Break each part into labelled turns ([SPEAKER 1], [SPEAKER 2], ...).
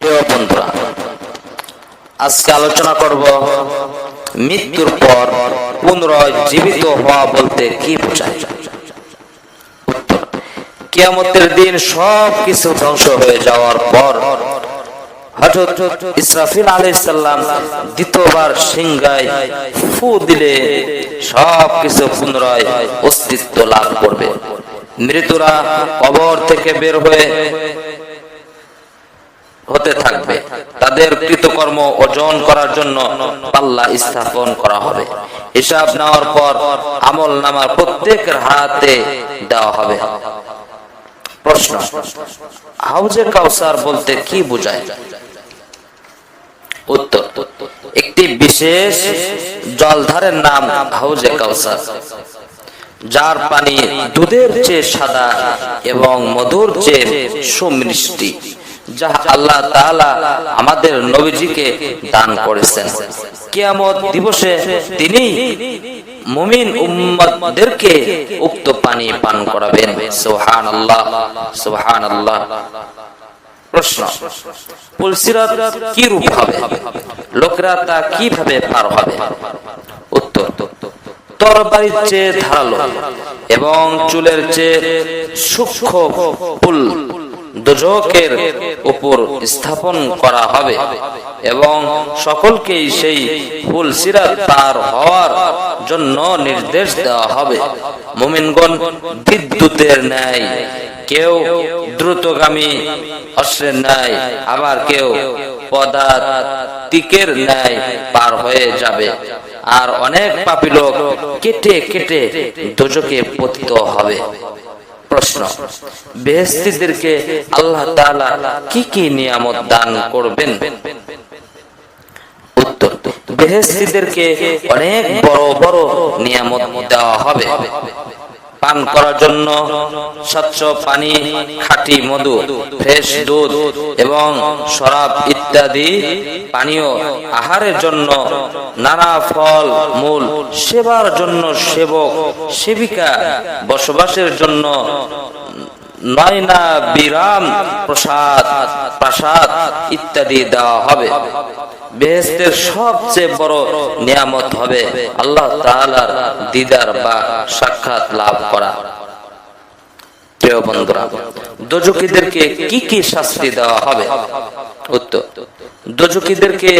[SPEAKER 1] প্রিয় বন্ধুরা, আজকে আলোচনা করব মৃত্যুর পর পুনরায় জীবিত হওয়া বলতে কি বোঝায়। উত্তর: কিয়ামতের দিন সবকিছু ধ্বংস হয়ে যাওয়ার পর হযরত ইসরাফিল আলাইহিস সালাম দ্বিতীয়বার সিংহায় ফু দিলে সবকিছু পুনরায় অস্তিত্ব লাভ করবে। মৃতরা কবর থেকে বের হতে থাকবে। তাদের কৃতকর্ম অর্জন করার জন্য পাল্লা স্থাপন করা হবে। হিসাব নেওয়ার পর আমল নামার প্রত্যেকের হাতে দেওয়া হবে। প্রশ্ন: হাউজে কাউসার বলতে কি বোঝায়? উত্তর: একটি বিশেষ জলধারের নাম হাউজে কাউসার, যার পানি দুধের চেয়ে সাদা এবং মধুর চেয়ে সুমিষ্টি, যা আল্লাহ তাআলা আমাদের নবীজিকে দান করেছেন। কিয়ামত দিবসে তিনি মুমিন উম্মতদেরকে উক্ত পানি পান করাবেন। সুবহানাল্লাহ, সুবহানাল্লাহ। প্রশ্ন: পুলসিরাত কি রূপ হবে? লোকেরা তা কিভাবে পার হবে? উত্তর: তরবারির চেয়ে ধারালো এবং চুলের চেয়ে সূক্ষ্ম পুল দোজখের উপর স্থাপন করা হবে এবং সকলকেই সেই পুলসিরাত পার হওয়ার জন্য নির্দেশ দেওয়া হবে। মুমিনগণ বিদ্যুতের ন্যায়, কেউ দ্রুতগামী অশ্বের ন্যায়, আবার কেউ পদাতিকের ন্যায় পার হয়ে যাবে। আর অনেক পাপী লোক কেটে কেটে দোজখে পতিত হবে। প্রশ্ন: বেহেশতীদেরকে আল্লাহ তাআলা কি কি নিয়ামত দান করবেন? উত্তর: বেহেশতীদেরকে অনেক বড় বড় নিয়ামত দেওয়া হবে। পান করার জন্য স্বচ্ছ পানি, খাঁটি মধু, ফ্রেশ দুধ এবং শরাব ইত্যাদি পানীয়, আহারের জন্য নানা ফল মূল, সেবার জন্য সেবক সেবিকা, বসবাসের জন্য নয়না বিরাম প্রাসাদ ইত্যাদি দেওয়া হবে। বেহেশতের সবচেয়ে বড় নিয়ামত হবে আল্লাহ তাআলার দিদার বা সাক্ষাৎ লাভ করা। প্রিয় বন্ধুরা, দোজখীদেরকে কি কি শাস্তি দেওয়া হবে? উত্তর: দোজখীদেরকে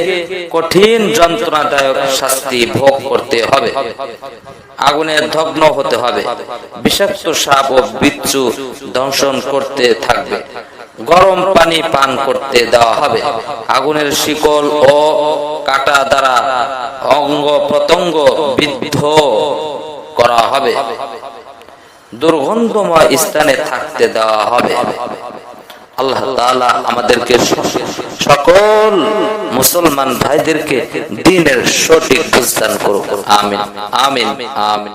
[SPEAKER 1] কঠিন যন্ত্রণাদায়ক শাস্তি ভোগ করতে হবে। আগুনে দগ্ধ হতে হবে। বিষাক্ত সাপ ও বিচ্ছু দংশন করতে থাকবে। গরম পানি পান করতে দেওয়া হবে। আগুনের শিকল ও কাঁটা দ্বারা অঙ্গ প্রত্যঙ্গ বিদ্ধ করা হবে। দুর্গন্ধময় স্থানে থাকতে দেওয়া হবে। আল্লাহ তাআলা আমাদেরকে সকল মুসলমান ভাইদেরকে দ্বীনের সঠিক বুঝ দান করুন। আমিন, আমিন, আমিন।